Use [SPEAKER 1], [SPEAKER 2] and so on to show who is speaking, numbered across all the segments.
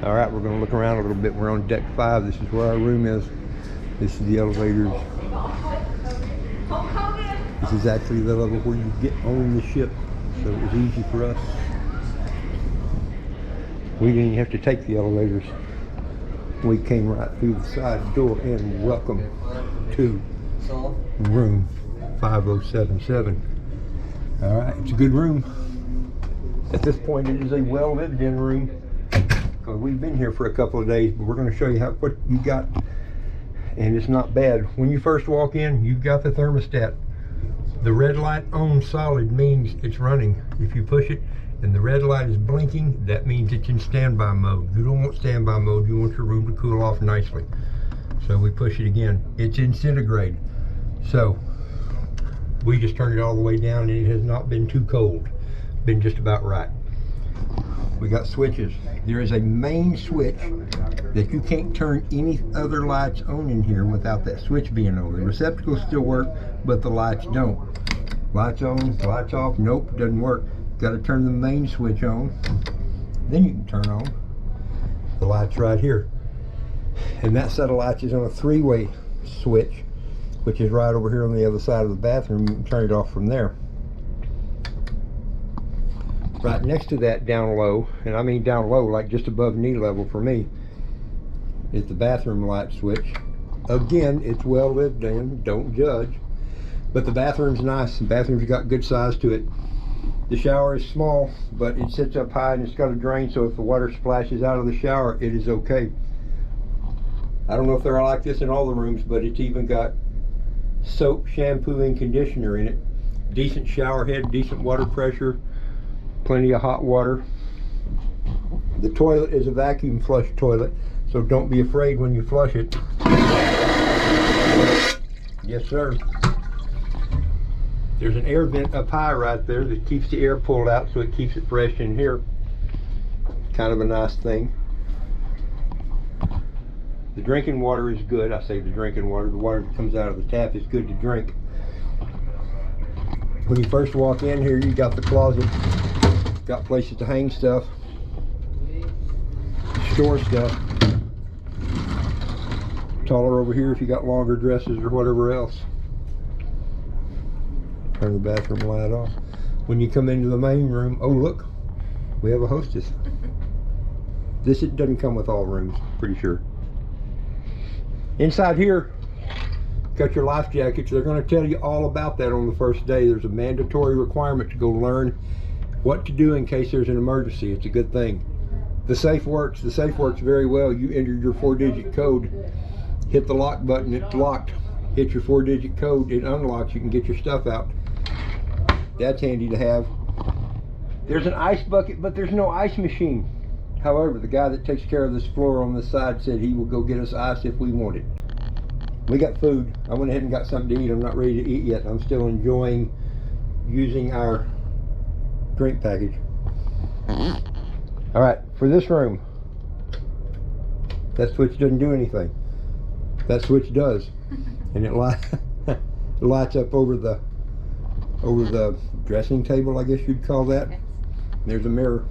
[SPEAKER 1] All right, we're gonna look around a little bit. We're on deck 5. This is where our room is. This is the elevators. This is actually the level where you get on the ship, so it was easy for us. We didn't have to take the elevators. We came right through the side door, and welcome to room 5077. All right, it's a good room. At this point, it is a well lived in room. We've been here for a couple of days, but we're going to show you what you got, and it's not bad. When you first walk in, you've got the thermostat. The red light on solid means it's running. If you push it and the red light is blinking, that means it's in standby mode. You don't want standby mode, you want your room to cool off nicely. So we push it again. It's in centigrade. So we just turned it all the way down, and it has not been too cold. Been just about right. We got switches. There is a main switch that you can't turn any other lights on in here without that switch being on. The receptacles still work, but the lights don't. Lights on, lights off, nope, doesn't work. Got to turn the main switch on. Then you can turn on the lights right here. And that set of lights is on a 3-way switch, which is right over here on the other side of the bathroom. You can turn it off from there. Right next to that, down low, and I mean down low, like just above knee level for me, is the bathroom light switch. Again, it's well lived in, don't judge. But the bathroom's nice. The bathroom's got good size to it. The shower is small, but it sits up high and it's got a drain, so if the water splashes out of the shower, it is okay. I don't know if they're like this in all the rooms, but it's even got soap, shampoo, and conditioner in it. Decent shower head, decent water pressure. Plenty of hot water. The toilet is a vacuum flush toilet, so don't be afraid when you flush it. Yes, sir. There's an air vent up high right there that keeps the air pulled out, so it keeps it fresh in here. Kind of a nice thing. The drinking water is good. I say the drinking water. The water that comes out of the tap is good to drink. When you first walk in here, you got the closet. Got places to hang stuff, store stuff. Taller over here if you got longer dresses or whatever else. Turn the bathroom light off. When you come into the main room, oh look, we have a hostess. This it doesn't come with all rooms, pretty sure. Inside here, got your life jackets. They're going to tell you all about that on the first day. There's a mandatory requirement to go learn what to do in case there's an emergency. It's a good thing. The safe works. The safe works very well. You enter your 4-digit code, hit the lock button, it's locked. Hit your 4-digit code, it unlocks. You can get your stuff out. That's handy to have. There's an ice bucket, but there's no ice machine. However, the guy that takes care of this floor on this side said he will go get us ice if we want it. We got food. I went ahead and got something to eat. I'm not ready to eat yet. I'm still enjoying using our drink package. All right, for this room, that switch doesn't do anything. That switch does, and it lights up over the dressing table, I guess you'd call that. There's a mirror.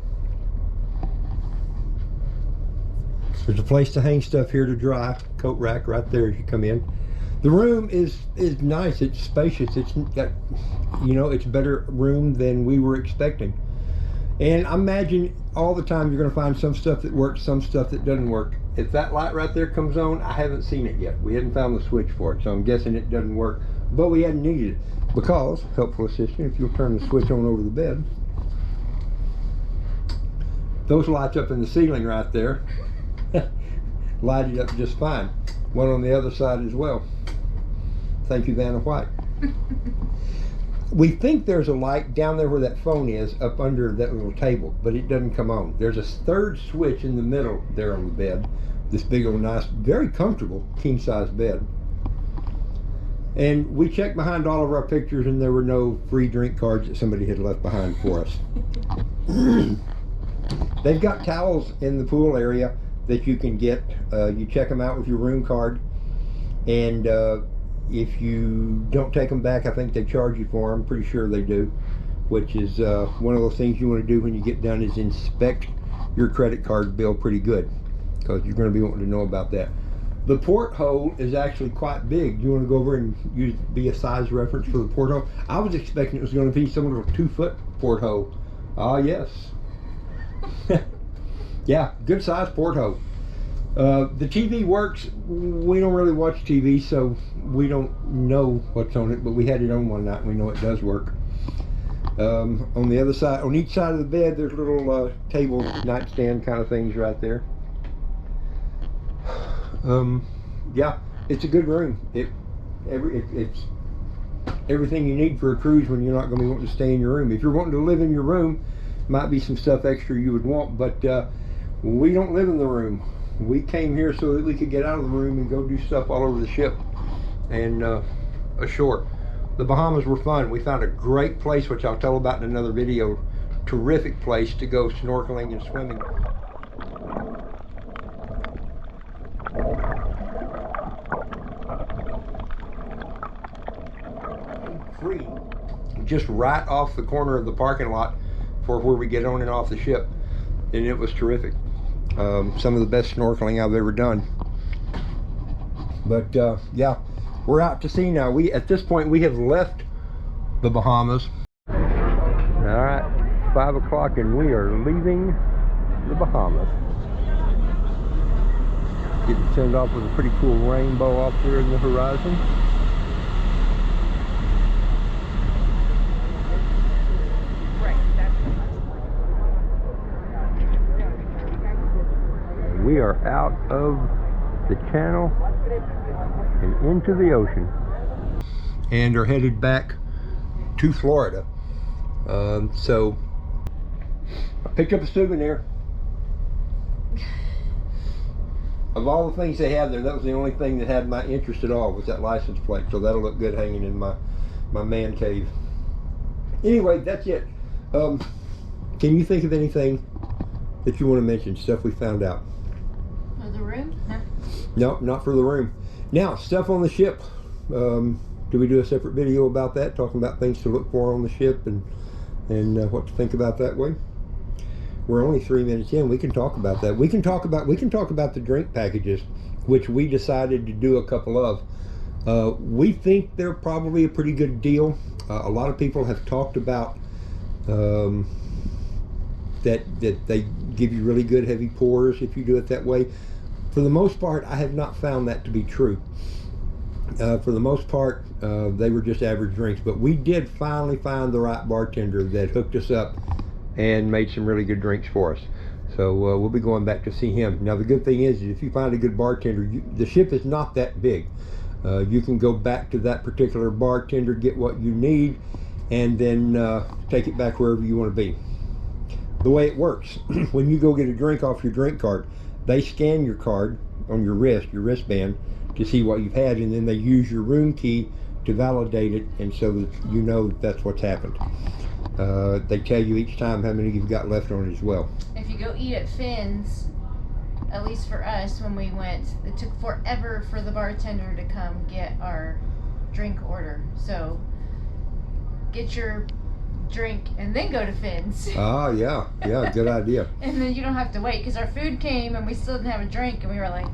[SPEAKER 1] There's a place to hang stuff here to dry. Coat rack right there as you come in. The room is nice. It's spacious. It's got, you know, it's a better room than we were expecting. And I imagine all the time you're going to find some stuff that works, some stuff that doesn't work. If that light right there comes on, I haven't seen it yet. We hadn't found the switch for it, so I'm guessing it doesn't work. But we hadn't needed it because, helpful assistant, if you'll turn the switch on over the bed, those lights up in the ceiling right there light it up just fine. One on the other side as well. Thank you, Vanna White. We think there's a light down there where that phone is, up under that little table, but it doesn't come on. There's a third switch in the middle there on the bed. This big old nice, very comfortable king-size bed. And we checked behind all of our pictures and there were no free drink cards that somebody had left behind for us. They've got towels in the pool area that you can get. You check them out with your room card, and if you don't take them back, I think they charge you for them. Pretty sure they do, which is one of those things you want to do when you get done, is inspect your credit card bill pretty good, because you're going to be wanting to know about that. The porthole is actually quite big. Do you want to go over and be a size reference for the porthole? I was expecting it was going to be some little 2-foot porthole. Ah, yes. Yeah, good size porthole. The TV works. We don't really watch TV, so we don't know what's on it, but we had it on one night and we know it does work. On the other side, on each side of the bed, there's little table nightstand kind of things right there. Yeah, it's a good room. It's everything you need for a cruise when you're not going to be wanting to stay in your room. If you're wanting to live in your room, might be some stuff extra you would want, but we don't live in the room. We came here so that we could get out of the room and go do stuff all over the ship and ashore. The Bahamas were fun. We found a great place, which I'll tell about in another video. Terrific place to go snorkeling and swimming. Free, just right off the corner of the parking lot for where we get on and off the ship, and it was terrific. Some of the best snorkeling I've ever done. But yeah, we're out to sea now. At this point we have left the Bahamas. All right, 5 o'clock and we are leaving the Bahamas. Getting turned off with a pretty cool rainbow off there in the horizon. We are out of the channel and into the ocean and are headed back to Florida. So I picked up a souvenir. Of all the things they have there, that was the only thing that had my interest at all, was that license plate. So that'll look good hanging in my man cave. Anyway, that's it. Can you think of anything that you want to mention, stuff we found out?
[SPEAKER 2] For the room?
[SPEAKER 1] No, not for the room. Now, stuff on the ship. Do we do a separate video about that, talking about things to look for on the ship and what to think about that way? We're only 3 minutes in. We can talk about that. We can talk about the drink packages, which we decided to do a couple of. We think they're probably a pretty good deal. A lot of people have talked about that they give you really good heavy pours if you do it that way. For the most part, I have not found that to be true. For the most part, they were just average drinks, but we did finally find the right bartender that hooked us up and made some really good drinks for us. So we'll be going back to see him. Now the good thing is if you find a good bartender, the ship is not that big. You can go back to that particular bartender, get what you need, and then take it back wherever you want to be. The way it works, when you go get a drink off your drink card, they scan your card on your wristband, to see what you've had, and then they use your room key to validate it, and so that you know that's what's happened. They tell you each time how many you've got left on it as well.
[SPEAKER 2] If you go eat at Finn's, at least for us when we went, it took forever for the bartender to come get our drink order. So get your drink and then go to Finn's.
[SPEAKER 1] Ah, yeah, good idea.
[SPEAKER 2] And then you don't have to wait, because our food came and we still didn't have a drink, and we were like,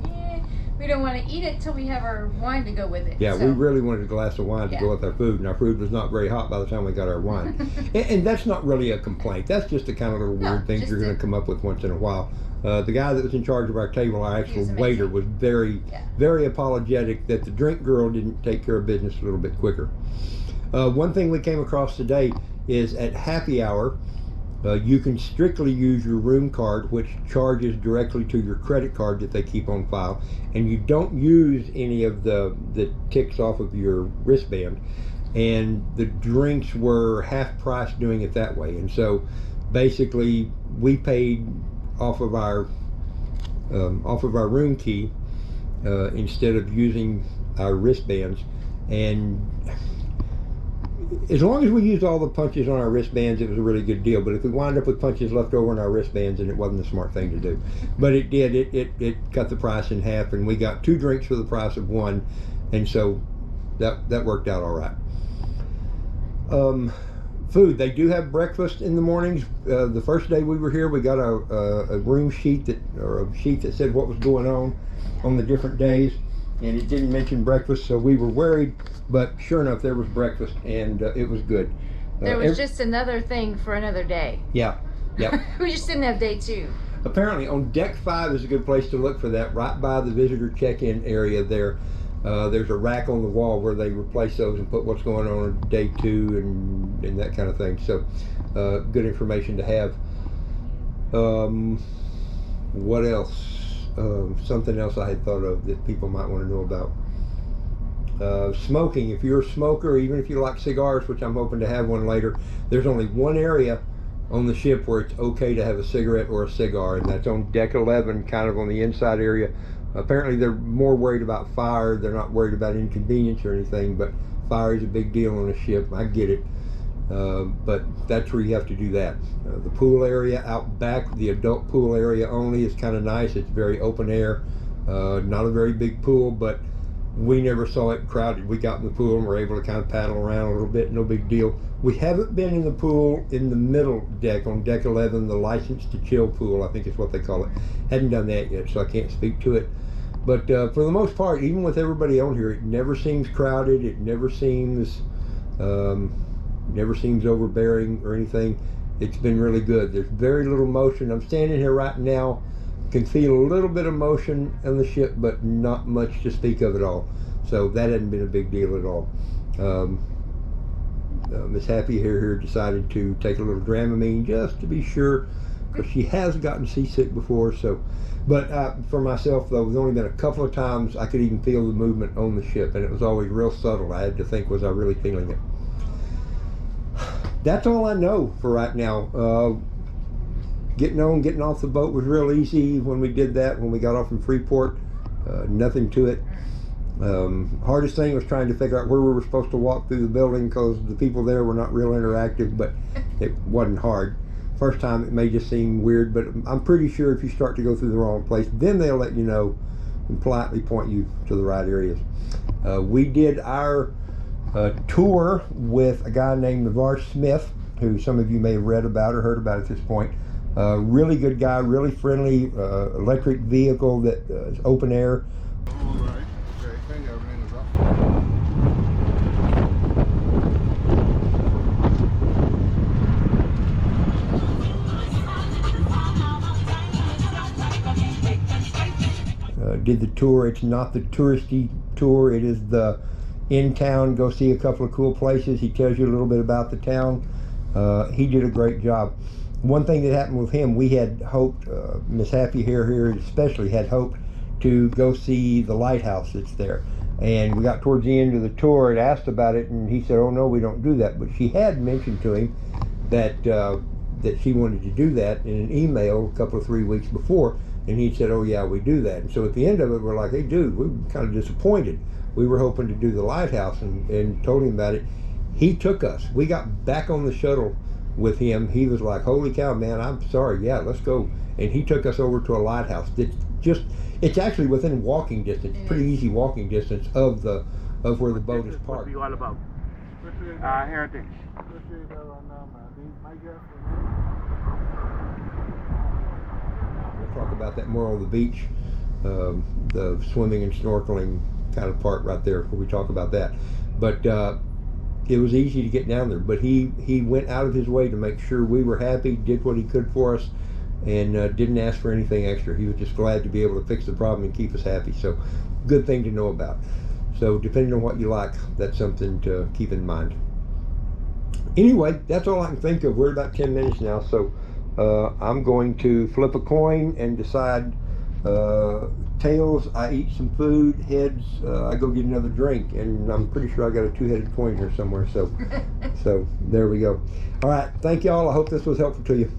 [SPEAKER 2] we don't want to eat it till we have our wine to go with it.
[SPEAKER 1] Yeah,
[SPEAKER 2] so,
[SPEAKER 1] we really wanted a glass of wine to go with our food, and our food was not very hot by the time we got our wine. and that's not really a complaint. That's just the kind of little weird things you're going to come up with once in a while. The guy that was in charge of our table, our actual waiter, was very apologetic that the drink girl didn't take care of business a little bit quicker. One thing we came across today is at happy hour, you can strictly use your room card, which charges directly to your credit card that they keep on file, and you don't use any of the ticks off of your wristband. And the drinks were half price doing it that way, and so basically we paid off of our room key instead of using our wristbands. And as long as we used all the punches on our wristbands, it was a really good deal. But if we wound up with punches left over on our wristbands, then it wasn't a smart thing to do. But it did. It cut the price in half, and we got 2 drinks for the price of 1, and so that worked out all right. Food. They do have breakfast in the mornings. The first day we were here, we got a room sheet or a sheet that said what was going on the different days, and it didn't mention breakfast, so we were worried. But sure enough, there was breakfast, and it was good.
[SPEAKER 2] There was just another thing for another day.
[SPEAKER 1] Yeah. Yep.
[SPEAKER 2] We just didn't have day 2.
[SPEAKER 1] Apparently, on deck 5 is a good place to look for that. Right by the visitor check-in area there. There's a rack on the wall where they replace those and put what's going on day 2 and that kind of thing. So, good information to have. What else? Something else I had thought of that people might want to know about. Smoking. If you're a smoker, even if you like cigars, which I'm hoping to have one later, there's only one area on the ship where it's okay to have a cigarette or a cigar, and that's on deck 11, kind of on the inside area. Apparently they're more worried about fire. They're not worried about inconvenience or anything, but fire is a big deal on a ship. I get it. But that's where you have to do that. The pool area out back, the adult pool area only, is kind of nice. It's very open air. Not a very big pool, but we never saw it crowded. We got in the pool and were able to kind of paddle around a little bit, no big deal. We haven't been in the pool in the middle deck on deck 11, the license to chill pool, I think is what they call it. Hadn't done that yet, so I can't speak to it. But for the most part, even with everybody on here, it never seems crowded. It never seems overbearing or anything. It's been really good. There's very little motion. I'm standing here right now, can feel a little bit of motion on the ship, but not much to speak of at all. So that hasn't been a big deal at all. Miss Happy here decided to take a little Dramamine just to be sure, because she has gotten seasick before. So, but for myself though, there's only been a couple of times I could even feel the movement on the ship, and it was always real subtle. I had to think, was I really feeling it? That's all I know for right now. Getting off the boat was real easy when we did that, when we got off from Freeport. Nothing to it. Hardest thing was trying to figure out where we were supposed to walk through the building, because the people there were not real interactive, but it wasn't hard. First time it may just seem weird, but I'm pretty sure if you start to go through the wrong place, then they'll let you know and politely point you to the right areas. We did our tour with a guy named Navar Smith, who some of you may have read about or heard about at this point. Really good guy, really friendly, electric vehicle that is open air.
[SPEAKER 3] All right. Okay, thank you. Everything is up.
[SPEAKER 1] Did the tour. It's not the touristy tour. It is the in town, go see a couple of cool places. He tells you a little bit about the town. He did a great job. One thing that happened with him, we had hoped, Miss Happy here especially had hoped to go see the lighthouse that's there. And we got towards the end of the tour and asked about it, and he said, oh no, we don't do that. But she had mentioned to him that that she wanted to do that in an email a couple of 3 weeks before, and he said, oh yeah, we do that. And so at the end of it, we're like, hey dude, we're kind of disappointed. We were hoping to do the lighthouse, and told him about it. He took us. We got back on the shuttle with him. He was like, holy cow, man, I'm sorry, yeah, let's go. And he took us over to a lighthouse. It's actually within walking distance, pretty easy walking distance of where the boat is parked.
[SPEAKER 3] What are you all about? Heritage.
[SPEAKER 1] We'll talk about that more on the beach, the swimming and snorkeling kind of part right there, where we talk about that. But it was easy to get down there, but he went out of his way to make sure we were happy, did what he could for us, and didn't ask for anything extra. He was just glad to be able to fix the problem and keep us happy. So good thing to know about. So depending on what you like, that's something to keep in mind. Anyway, that's all I can think of. We're about 10 minutes now, so I'm going to flip a coin and decide. Tails, I eat some food. Heads, I go get another drink, and I'm pretty sure I got a two-headed coin here somewhere. So there we go. All right, thank y'all. I hope this was helpful to you.